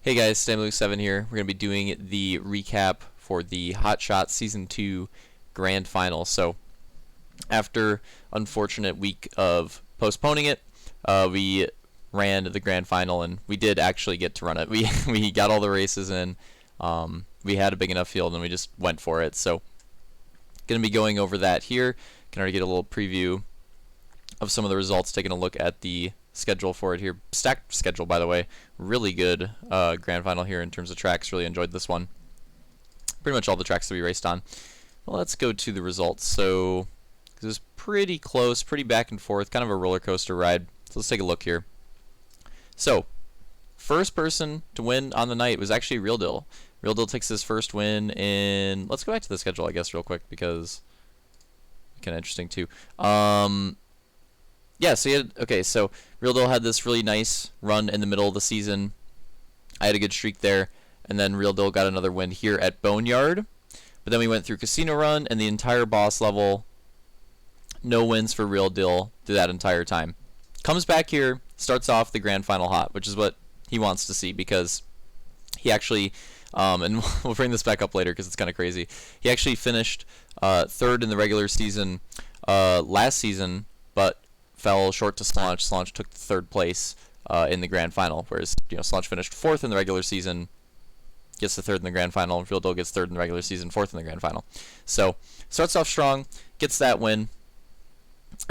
Hey guys, StandbyLuke7 here. We're going to be doing the recap for the Hotshot Season 2 Grand Final. So, after unfortunate week of postponing it, we ran the Grand Final, and we did actually get to run it. We got all the races in. We had a big enough field, and we just went for it. So, going to be going over that here. Can already get a little preview of some of the results, taking a look at the schedule for it here. Stacked schedule, by the way. Really good grand final here in terms of tracks. Really enjoyed this one. Pretty much all the tracks that we raced on. Well, let's go to the results. So this is pretty close, pretty back and forth, kind of a roller coaster ride. So let's take a look here. So first person to win on the night was actually Real Deal. Real Deal takes his first win in. Let's go back to the schedule, I guess, real quick, because kind of interesting too. Yeah, so so Real Deal had this really nice run in the middle of the season. I had a good streak there, and then Real Deal got another win here at Boneyard. But then we went through Casino Run and the entire boss level. No wins for Real Deal through that entire time. Comes back here, starts off the grand final hot, which is what he wants to see, because he actually, and we'll bring this back up later because it's kind of crazy, he actually finished third in the regular season last season, but fell short to Slaunch. Slaunch took the third place in the grand final, whereas Slaunch finished fourth in the regular season, gets the third in the grand final. Real Deal gets third in the regular season, fourth in the grand final. So starts off strong, gets that win.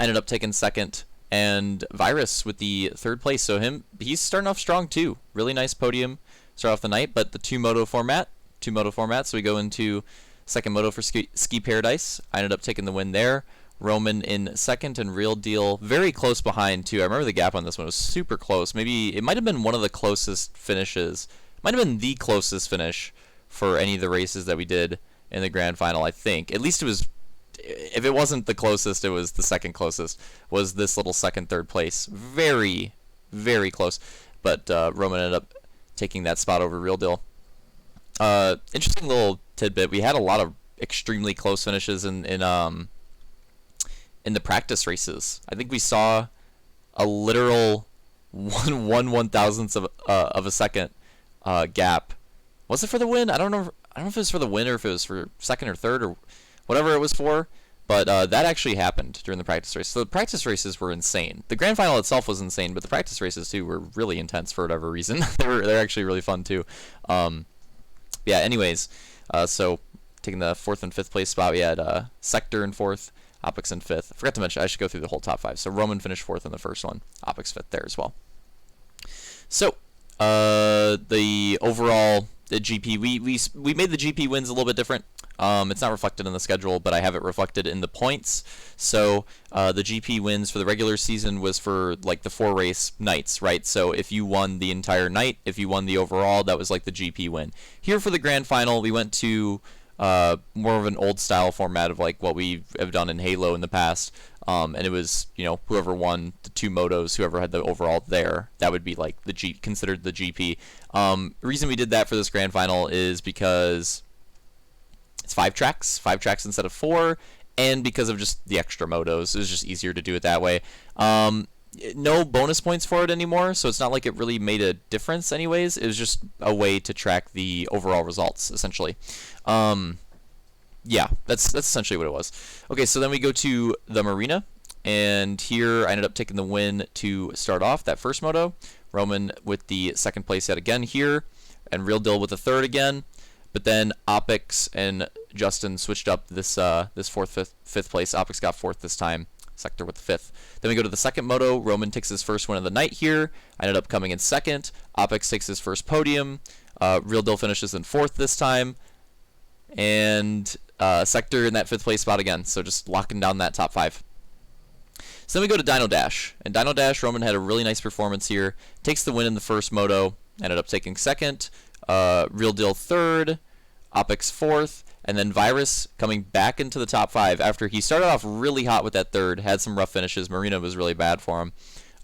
Ended up taking second, and Virus with the third place. So he's starting off strong too. Really nice podium start off the night, but the two moto format. So we go into second moto for Ski Paradise. I ended up taking the win there. Roman in second, and Real Deal very close behind too. I remember the gap on this one was super close. Maybe it might have been one of the closest finishes. Might have been the closest finish for any of the races that we did in the grand final, I think. At least it was, if it wasn't the closest, it was the second closest, was this little second, third place. Very, very close. But Roman ended up taking that spot over Real Deal. Interesting little tidbit. We had a lot of extremely close finishes in the practice races. I think we saw a literal one thousandth of a second gap. Was it for the win? I don't know if it was for the win or if it was for second or third or whatever it was for. But that actually happened during the practice race. So the practice races were insane. The grand final itself was insane, but the practice races too were really intense for whatever reason. They're actually really fun too. Yeah. Anyways, so taking the fourth and fifth place spot, we had Sector in fourth, Opix in fifth. I forgot to mention, I should go through the whole top five. So Roman finished fourth in the first one, Opix fifth there as well. So the overall GP, we made the GP wins a little bit different. It's not reflected in the schedule, but I have it reflected in the points. So the GP wins for the regular season was for like the 4 race nights, right? So if you won the entire night, if you won the overall, that was like the GP win. Here for the grand final, we went to more of an old style format of like what we have done in Halo in the past, and it was whoever won the 2 motos, whoever had the overall there, that would be like considered the GP. The reason we did that for this grand final is because it's 5 tracks instead of 4, and because of just the extra motos. It was just easier to do it that way. No bonus points for it anymore, so it's not like it really made a difference anyways. It was just a way to track the overall results, essentially. Yeah, that's essentially what it was. Okay, so then we go to the Marina, and here I ended up taking the win to start off that first moto. Roman with the second place yet again here, and Real Deal with the third again. But then Opix and Justin switched up this fourth, fifth place. Opix got fourth this time. Sector with the fifth. Then we go to the second moto. Roman takes his first win of the night here. I ended up coming in second. Opix takes his first podium. Real Deal finishes in fourth this time. And Sector in that fifth place spot again. So just locking down that top 5. So then we go to Dino Dash. And Dino Dash, Roman had a really nice performance here. Takes the win in the first moto. Ended up taking second. Real Deal third. Opix fourth. And then Virus coming back into the top 5 after he started off really hot with that third, had some rough finishes. Marina was really bad for him,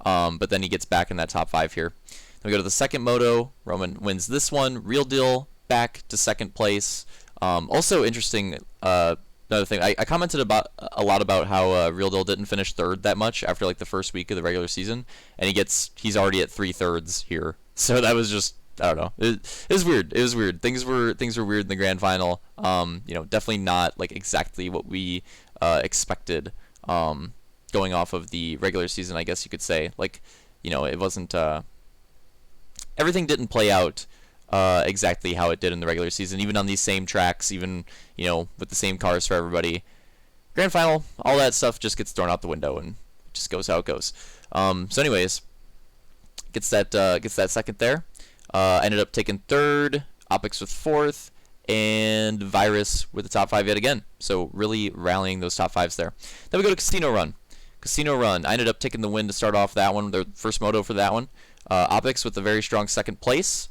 but then he gets back in that top 5 here. Then we go to the second moto. Roman wins this one. Real Deal back to second place. Also interesting, another thing, I commented a lot about how Real Deal didn't finish third that much after like the first week of the regular season, and he's already at 3/3 here. So that was just I don't know. It was weird. It was weird. Things were weird in the grand final. Definitely not like exactly what we expected. Going off of the regular season, I guess you could say. Like, it wasn't. Everything didn't play out exactly how it did in the regular season, even on these same tracks, even with the same cars for everybody. Grand final, all that stuff just gets thrown out the window and it just goes how it goes. So anyways, gets that second there. Ended up taking third, Opix with fourth, and Virus with the top 5 yet again. So really rallying those top 5s there. Then we go to Casino Run. Casino Run, I ended up taking the win to start off that one, the first moto for that one. Opix with a very strong second place,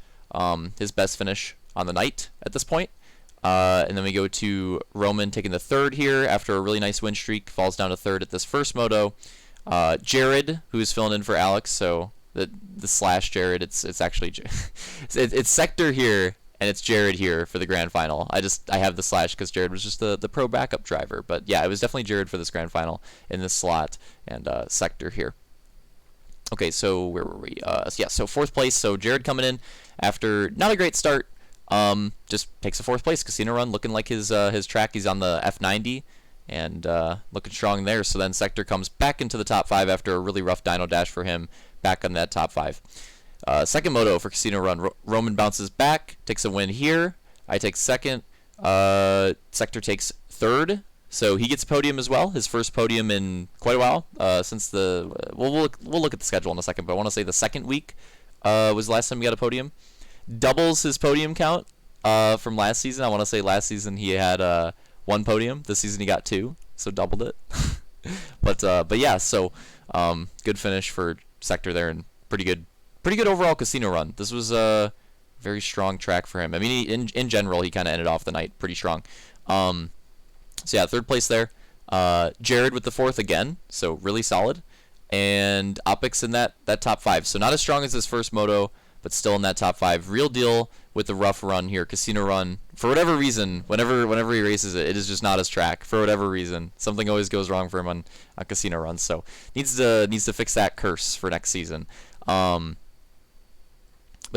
his best finish on the night at this point. And then we go to Roman taking the third here after a really nice win streak, falls down to third at this first moto. Jared, who's filling in for Alex, so the slash Jared, it's actually it's Sector here and it's Jared here for the grand final. I have the slash because Jared was just the pro backup driver, but yeah, it was definitely Jared for this grand final in this slot, and Sector here. Okay, so where were we? So fourth place. So Jared coming in after not a great start. Just takes a fourth place. Casino Run looking like his track. He's on the F90 and looking strong there. So then Sector comes back into the top 5 after a really rough dyno dash for him, back on that top 5. Second moto for Casino Run. Roman bounces back, takes a win here. I take second. Sector takes third. So he gets a podium as well, his first podium in quite a while. Since we'll look at the schedule in a second, but I want to say the second week was the last time he got a podium. Doubles his podium count from last season. I want to say last season he had 1 podium. This season he got 2, so doubled it. but yeah, so good finish for Sector there, and pretty good overall Casino Run. This was a very strong track for him. I mean, in general, he kind of ended off the night pretty strong. So yeah, third place there. Jared with the fourth again, so really solid. And Opix in that top 5. So not as strong as his first moto, but still in that top 5. Real deal with the rough run here. Casino Run, for whatever reason, whenever he races it, it is just not his track. For whatever reason, something always goes wrong for him on Casino Run. So needs to fix that curse for next season. But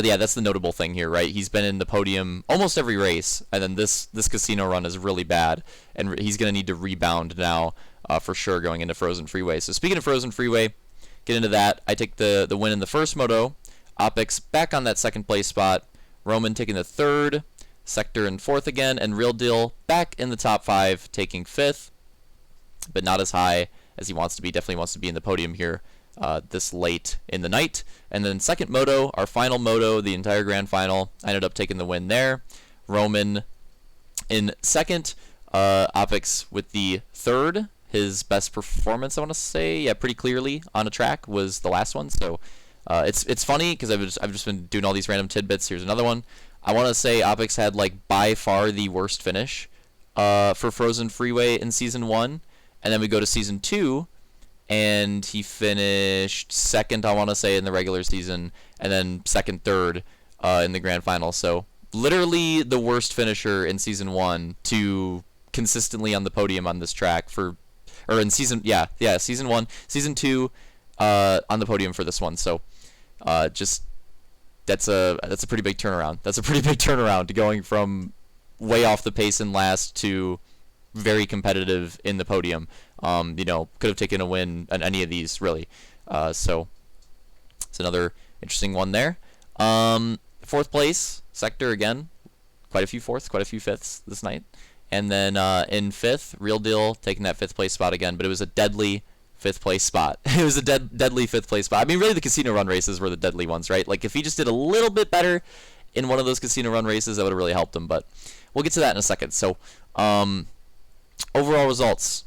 yeah, that's the notable thing here, right? He's been in the podium almost every race, and then this Casino Run is really bad, and he's going to need to rebound now for sure going into Frozen Freeway. So speaking of Frozen Freeway, get into that. I take the win in the first moto. Opix back on that second place spot. Roman taking the third. Sector in fourth again, and Real Deal back in the top 5, taking 5th, but not as high as he wants to be. Definitely wants to be in the podium here this late in the night. And then second moto, our final moto, the entire grand final, I ended up taking the win there. Roman in second, Opix with the third. His best performance, I want to say, yeah, pretty clearly on a track was the last one. So it's funny because I've just been doing all these random tidbits. Here's another one. I want to say Opix had like by far the worst finish for Frozen Freeway in season 1, and then we go to season 2. And he finished second, I want to say, in the regular season, and then second, third in the grand final. So literally the worst finisher in season 1 to consistently on the podium on this track season 1, season 2 on the podium for this one. So just that's a pretty big turnaround. That's a pretty big turnaround, going from way off the pace in last to very competitive in the podium. Could have taken a win on any of these, really. So it's another interesting one there. Fourth place, Sector again. Quite a few fourths, quite a few fifths this night. And then in fifth, Real Deal taking that 5th place spot again, but it was a deadly 5th place spot. It was a deadly 5th place spot. I mean, really, the Casino Run races were the deadly ones, right? Like, if he just did a little bit better in one of those Casino Run races, that would have really helped him. But we'll get to that in a second. So, overall results.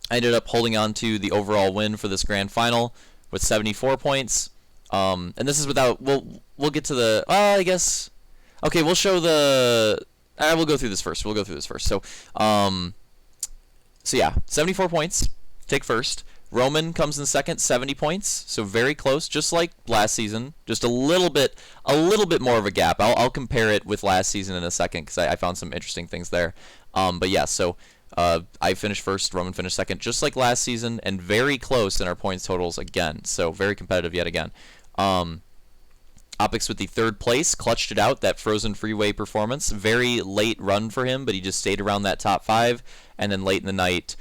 I ended up holding on to the overall win for this grand final with 74 points. And this is without. We'll get to the. I guess. Okay, we'll show the. We'll go through this first. So, yeah, 74 points. Take first. Roman comes in second, 70 points. So very close, just like last season. Just a little bit more of a gap. I'll compare it with last season in a second because I found some interesting things there. But yeah, so. I finished first, Roman finished second, just like last season, and very close in our points totals again. So very competitive yet again. Opix with the 3rd place, clutched it out, that frozen freeway performance. Very late run for him, but he just stayed around that top 5, and then late in the night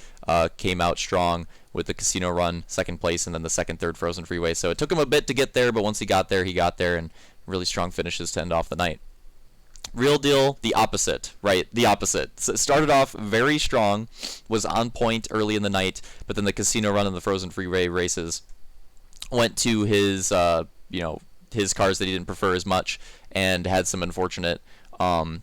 came out strong with the casino run, 2nd place, and then the 2nd, 3rd frozen freeway. So it took him a bit to get there, but once he got there, and really strong finishes to end off the night. Real Deal, the opposite, right? The opposite. So it started off very strong, was on point early in the night, but then the casino run and the frozen freeway races went to his, his cars that he didn't prefer as much, and had some unfortunate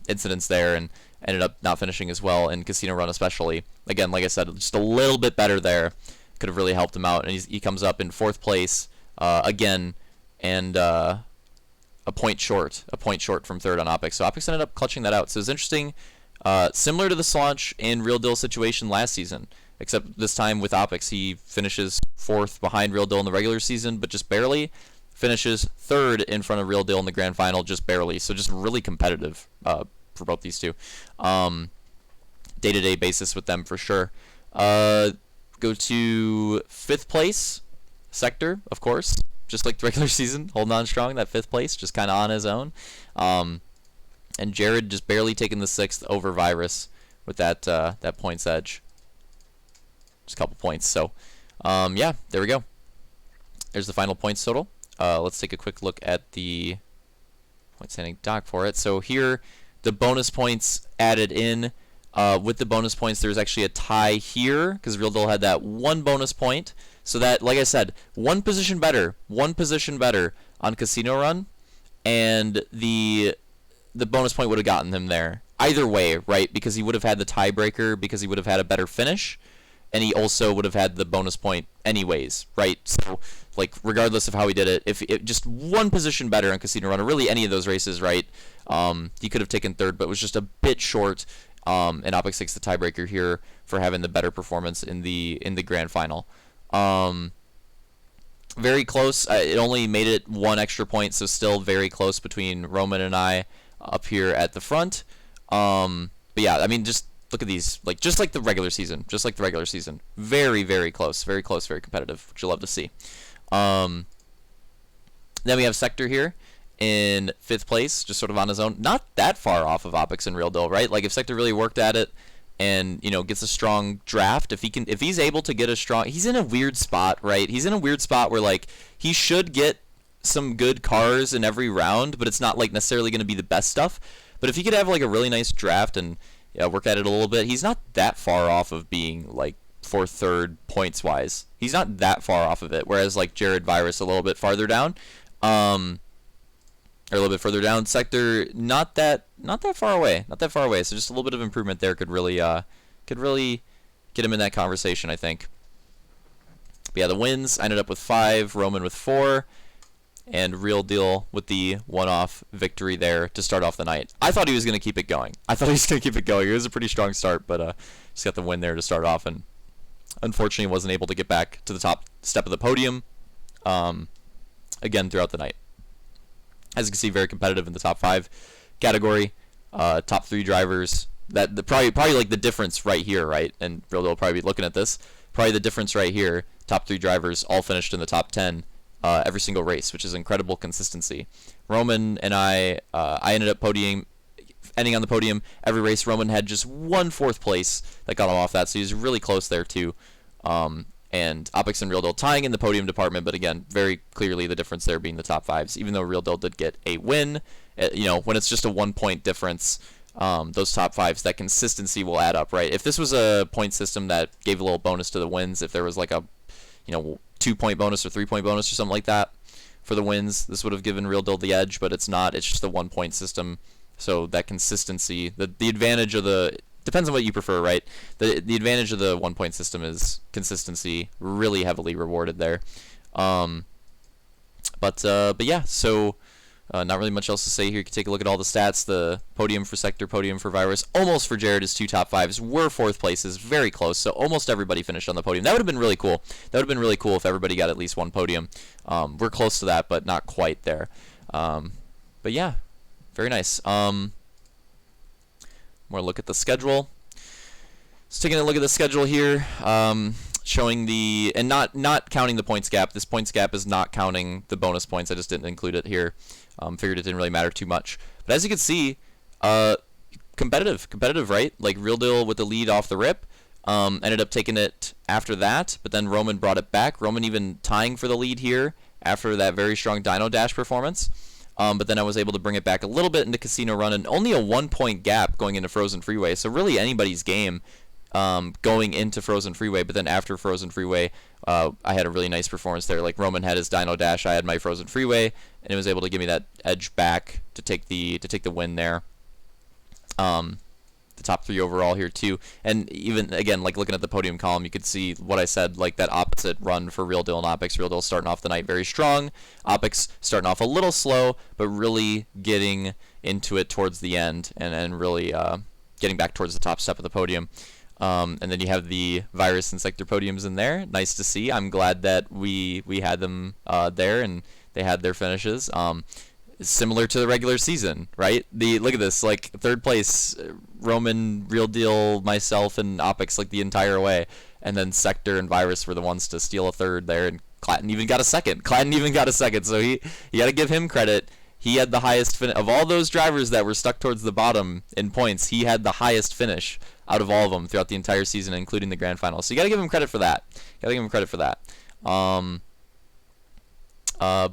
incidents there, and ended up not finishing as well in casino run especially. Again, like I said, just a little bit better there. Could have really helped him out, and he comes up in 4th place again, and a point short from 3rd on Opix. So Opix ended up clutching that out. So it's interesting, similar to the Slaunch and Real Deal situation last season, except this time with Opix, he finishes 4th behind Real Deal in the regular season, but just barely. Finishes 3rd in front of Real Deal in the grand final, just barely. So just really competitive for both these two. Day-to-day basis with them for sure. Go to 5th place, Sector, of course. Just like the regular season, holding on strong, that 5th place, just kind of on his own. And Jared just barely taking the 6th over Virus with that points edge. Just a couple points. So, yeah, there we go. There's the final points total. Let's take a quick look at the point standing doc for it. So here, the bonus points added in. With the bonus points, there's actually a tie here because Real Deal had that 1 bonus point. So that, like I said, one position better on Casino Run, and the bonus point would have gotten him there. Either way, right? Because he would have had the tiebreaker, because he would have had a better finish, and he also would have had the bonus point anyways, right? So, like, regardless of how he did it, if just one position better on Casino Run, or really any of those races, right? He could have taken 3rd, but was just a bit short. And Opix takes the tiebreaker here for having the better performance in the grand final. Very close. It only made it 1 extra point, so still very close between Roman and I up here at the front. But yeah, I mean, just look at these, just like the regular season, very, very close, very competitive, which you'll love to see. Then we have Sector here in 5th place, just sort of on his own, not that far off of Opix and Real Deal, right? Like if Sector really worked at it and gets a strong draft, if he's able to get a strong, he's in a weird spot, right? He's in a weird spot where like he should get some good cars in every round, but it's not like necessarily going to be the best stuff. But if he could have like a really nice draft and work at it a little bit, he's not that far off of being like for 3rd points wise. He's not that far off of it. Whereas like Jared Virus a little bit farther down, or a little bit further down. Sector not that far away. So just a little bit of improvement there could really get him in that conversation, I think. But yeah, the wins, I ended up with 5, Roman with 4, and Real Deal with the one-off victory there to start off the night. I thought he was going to keep it going. It was a pretty strong start, but just got the win there to start off, and unfortunately wasn't able to get back to the top step of the podium again throughout the night. As you can see, very competitive in the top 5 category. Top 3 drivers. Probably like the difference right here, right? And Real Deal will probably be looking at this. Probably the difference right here. Top 3 drivers all finished in the top 10 every single race, which is incredible consistency. Roman and I ended up ending on the podium every race. Roman had just 1 4th place that got him off that, so he was really close there too. And Opix and Real Deal tying in the podium department, but again, very clearly the difference there being the top 5s. Even though Real Deal did get a win, when it's just a 1-point difference, those top 5s, that consistency will add up, right? If this was a point system that gave a little bonus to the wins, if there was like a 2-point bonus or 3-point bonus or something like that for the wins, this would have given Real Deal the edge, but it's not. It's just a 1-point system, so that consistency, the advantage of the... Depends on what you prefer, right? The advantage of the 1-point system is consistency, really heavily rewarded there. But yeah, so not really much else to say here. You can take a look at all the stats. The podium for Sector, podium for Virus, almost for Jared. His 2 top 5s were 4th places, very close. So almost everybody finished on the podium. That would have been really cool. If everybody got at least 1 podium. We're close to that, but not quite there. But yeah, very nice. More look at the schedule. Just taking a look at the schedule here. showing the, and not counting the points gap. This points gap is not counting the bonus points. I just didn't include it here. Figured it didn't really matter too much. But as you can see, competitive, right? Like Real Deal with the lead off the rip. Ended up taking it after that, but then Roman brought it back. Roman even tying for the lead here after that very strong Dino Dash performance. But then I was able to bring it back a little bit into Casino Run, and only a 1-point gap going into Frozen Freeway. So really anybody's game going into Frozen Freeway, but then after Frozen Freeway, I had a really nice performance there. Like Roman had his Dino Dash, I had my Frozen Freeway, and it was able to give me that edge back to take the win there. The top 3 overall here too, and even again, like looking at the podium column, you could see what I said, like that opposite run for Real Deal and Opix. Real Deal starting off the night very strong, Opix starting off a little slow, but really getting into it towards the end, and really getting back towards the top step of the podium. And then you have the Virus and Sector podiums in there. Nice to see. I'm glad that we had them there, and they had their finishes. Similar to the regular season, right? Look at this, like 3rd place, Roman, Real Deal, myself, and Opix like the entire way, and then Sector and Virus were the ones to steal a 3rd there, and Clatton even got a 2nd. So you got to give him credit. He had the highest of all those drivers that were stuck towards the bottom in points. He had the highest finish out of all of them throughout the entire season, including the grand final. So you got to give him credit for that.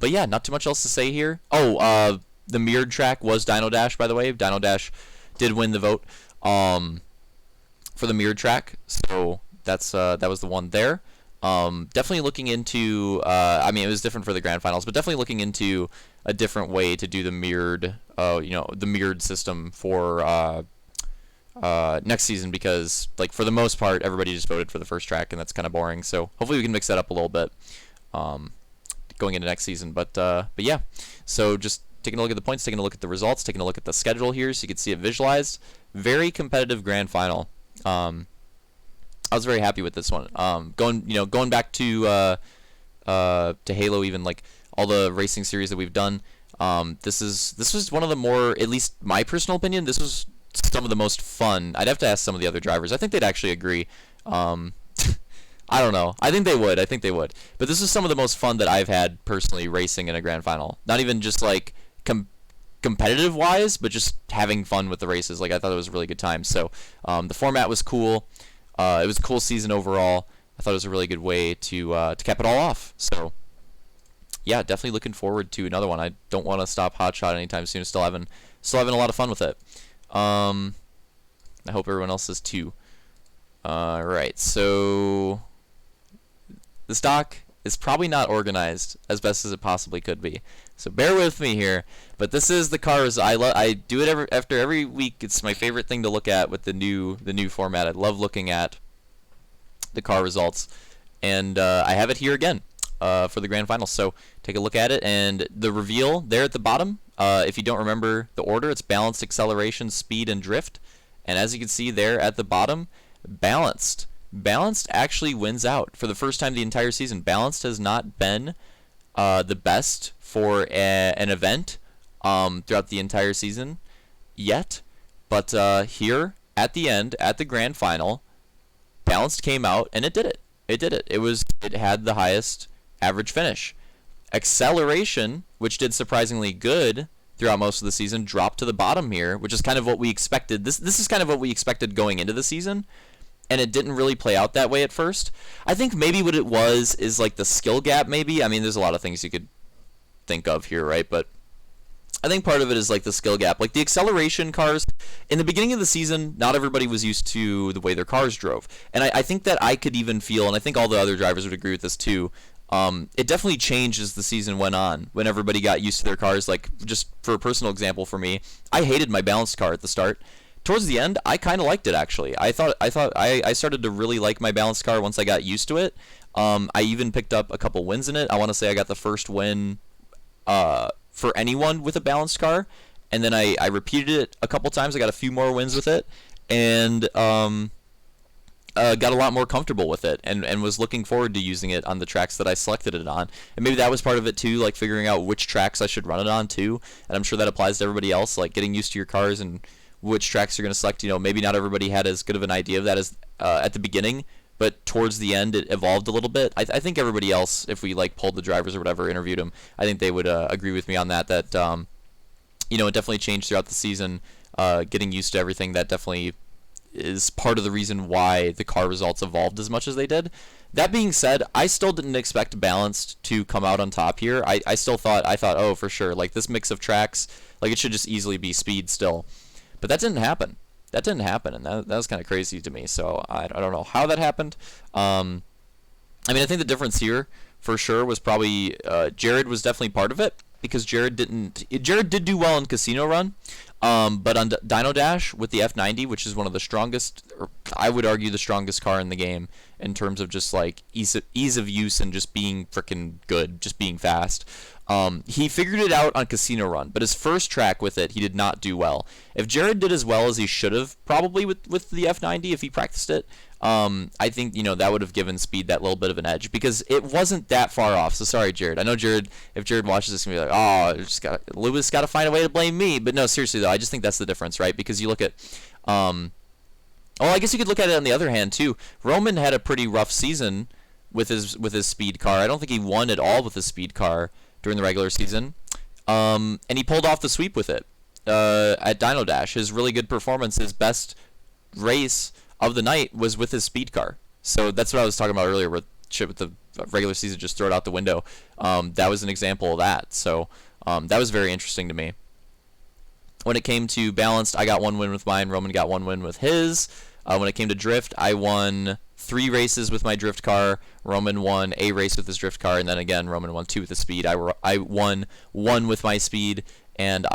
But yeah, not too much else to say here. The mirrored track was Dino Dash, by the way. Dino Dash did win the vote for the mirrored track, so that was the one there. Definitely looking into, I mean, it was different for the grand finals, but definitely looking into a different way to do the mirrored, the mirrored system for next season, because like for the most part, everybody just voted for the first track, and that's kind of boring. So hopefully we can mix that up a little bit. Going into next season, but yeah, so just taking a look at the points, taking a look at the results, taking a look at the schedule here, so you can see it visualized. Very competitive grand final. I was very happy with this one. Going back to Halo, even like all the racing series that we've done. This was one of the more, at least my personal opinion, this was some of the most fun. I'd have to ask some of the other drivers. I think they'd actually agree. I don't know. I think they would. But this is some of the most fun that I've had personally racing in a grand final. Not even just like competitive wise, but just having fun with the races. Like I thought it was a really good time. So the format was cool. It was a cool season overall. I thought it was a really good way to cap it all off. So yeah, definitely looking forward to another one. I don't want to stop Hotshot anytime soon. Still having a lot of fun with it. I hope everyone else is too. Alright, so the stock is probably not organized as best as it possibly could be, so bear with me here. But this is the cars. I do it after every week. It's my favorite thing to look at with the new format. I love looking at the car results, and I have it here again for the grand final. So take a look at it, and the reveal there at the bottom. If you don't remember the order, it's balanced, acceleration, speed, and drift. And as you can see there at the bottom, balanced actually wins out for the first time the entire season. Balanced has not been the best for an event throughout the entire season yet, but here at the end, at the grand final, Balanced came out and it did it. It had the highest average finish. Acceleration, which did surprisingly good throughout most of the season, dropped to the bottom here, which is kind of what we expected. This is kind of what we expected going into the season, and it didn't really play out that way at first. I think maybe what it was is like the skill gap, maybe. I mean, there's a lot of things you could think of here, right? But I think part of it is like the skill gap. Like the acceleration cars, in the beginning of the season, not everybody was used to the way their cars drove. And I think that I could even feel, and I think all the other drivers would agree with this too, it definitely changed as the season went on, when everybody got used to their cars. Like, just for a personal example for me, I hated my balanced car at the start. Towards the end, I kind of liked it, actually. I started to really like my balanced car once I got used to it. I even picked up a couple wins in it. I want to say I got the first win for anyone with a balanced car, and then I repeated it a couple times. I got a few more wins with it, and got a lot more comfortable with it, and was looking forward to using it on the tracks that I selected it on. And maybe that was part of it too, like figuring out which tracks I should run it on too. And I'm sure that applies to everybody else, like getting used to your cars and which tracks you're going to select. You know, maybe not everybody had as good of an idea of that as at the beginning, but towards the end it evolved a little bit. I think everybody else, if we like polled the drivers or whatever, interviewed them, I think they would agree with me on that. That you know, it definitely changed throughout the season. Getting used to everything, that definitely is part of the reason why the car results evolved as much as they did. That being said, I still didn't expect Balanced to come out on top here. I still thought, oh, for sure, like this mix of tracks, like it should just easily be Speed still. But that didn't happen. That didn't happen, and that was kind of crazy to me. So I don't know how that happened. I mean, I think the difference here for sure was probably Jared was definitely part of it, because Jared did do well in Casino Run, but on Dino Dash with the F90, which is one of the strongest, or I would argue the strongest car in the game in terms of just like ease of use and just being freaking good, just being fast. He figured it out on Casino Run, but his first track with it, he did not do well. If Jared did as well as he should have, probably with the F90, if he practiced it, I think, you know, that would have given Speed that little bit of an edge, because it wasn't that far off. So sorry, Jared. I know Jared, if Jared watches this, he's going to be like, oh, Lewis got to find a way to blame me. But no, seriously though, I just think that's the difference, right? Because you look at, oh, I guess you could look at it on the other hand too. Roman had a pretty rough season with his speed car. I don't think he won at all with his speed car during the regular season, and he pulled off the sweep with it at Dino Dash. His really good performance, his best race of the night, was with his speed car. So that's what I was talking about earlier with the regular season, just throw it out the window. That was an example of that. So that was very interesting to me. When it came to Balanced, I got one win with mine. Roman got one win with his. When it came to Drift, I won 3 races with my drift car. Roman won a race with his drift car, and then again Roman won 2 with the speed. I won 1 with my speed, and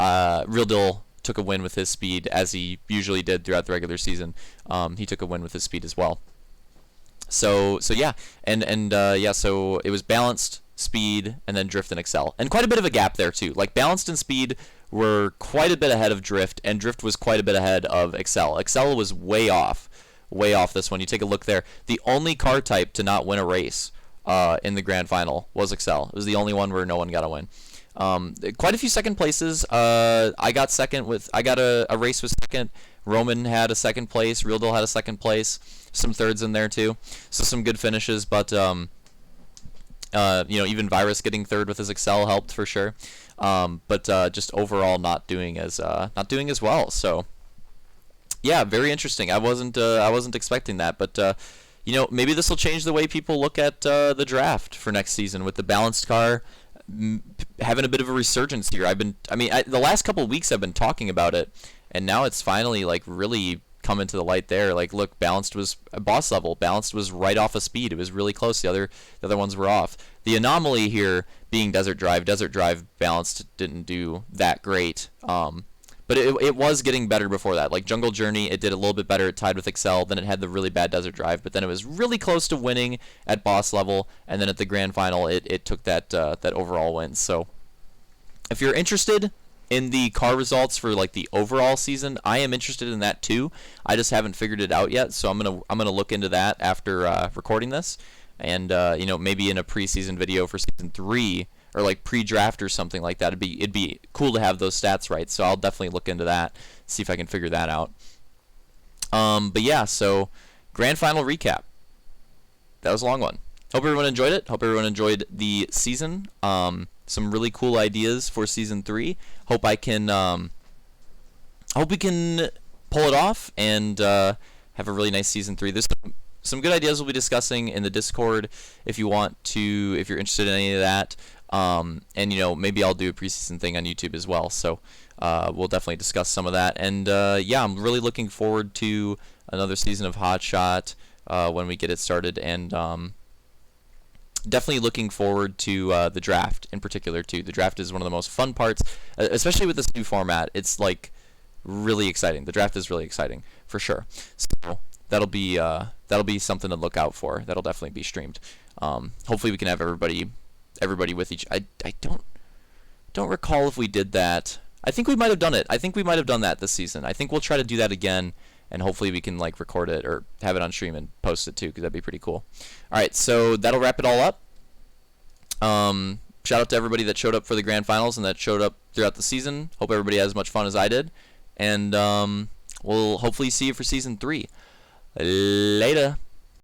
Real Deal took a win with his speed, as he usually did throughout the regular season. He took a win with his speed as well. So yeah, so it was Balanced, Speed, and then Drift and Excel, and quite a bit of a gap there too. Like Balanced and Speed were quite a bit ahead of Drift, and Drift was quite a bit ahead of Excel. Excel was way off this one. You take a look there. The only car type to not win a race in the grand final was Excel. It was the only one where no one got a win. Quite a few second places. I got second with. I got a race with second. Roman had a second place. Real Deal had a second place. Some thirds in there too. So some good finishes. But you know, even Virus getting third with his Excel helped for sure. But just overall not doing as well. So yeah, very interesting. I wasn't expecting that. But you know, maybe this will change the way people look at the draft for next season with the Balanced car having a bit of a resurgence here. The last couple of weeks I've been talking about it, and now it's finally like really coming to the light there. Like, look, Balanced was a boss level. Balanced was right off of Speed. It was really close. The other ones were off. The anomaly here being Desert Drive. Desert Drive Balanced didn't do that great. But it was getting better before that. Like Jungle Journey, it did a little bit better. It tied with Excel. Then it had the really bad Desert Drive. But then it was really close to winning at boss level. And then at the grand final, it took that overall win. So if you're interested in the car results for like the overall season, I am interested in that too. I just haven't figured it out yet. So I'm gonna look into that after recording this. And you know, maybe in a preseason video for season 3. Or like pre-draft or something like that. It'd be cool to have those stats right. So I'll definitely look into that, see if I can figure that out. But yeah, so grand final recap. That was a long one. Hope everyone enjoyed it. Hope everyone enjoyed the season. Some really cool ideas for season 3. Hope we can pull it off and have a really nice season 3. There's some good ideas we'll be discussing in the Discord if you're interested in any of that. And you know, maybe I'll do a preseason thing on YouTube as well. So we'll definitely discuss some of that. And yeah, I'm really looking forward to another season of Hotshot when we get it started. And definitely looking forward to the draft in particular too. The draft is one of the most fun parts, especially with this new format. It's like really exciting. The draft is really exciting for sure. So that'll be something to look out for. That'll definitely be streamed. Hopefully we can have everybody with each. I don't recall if we did that. I think we might have done it. I think we might have done that this season. I think we'll try to do that again, and hopefully we can like record it or have it on stream and post it too, because that'd be pretty cool. All right, so that'll wrap it all up. Shout out to everybody that showed up for the grand finals and that showed up throughout the season. Hope everybody has as much fun as I did, and we'll hopefully see you for season 3. Later.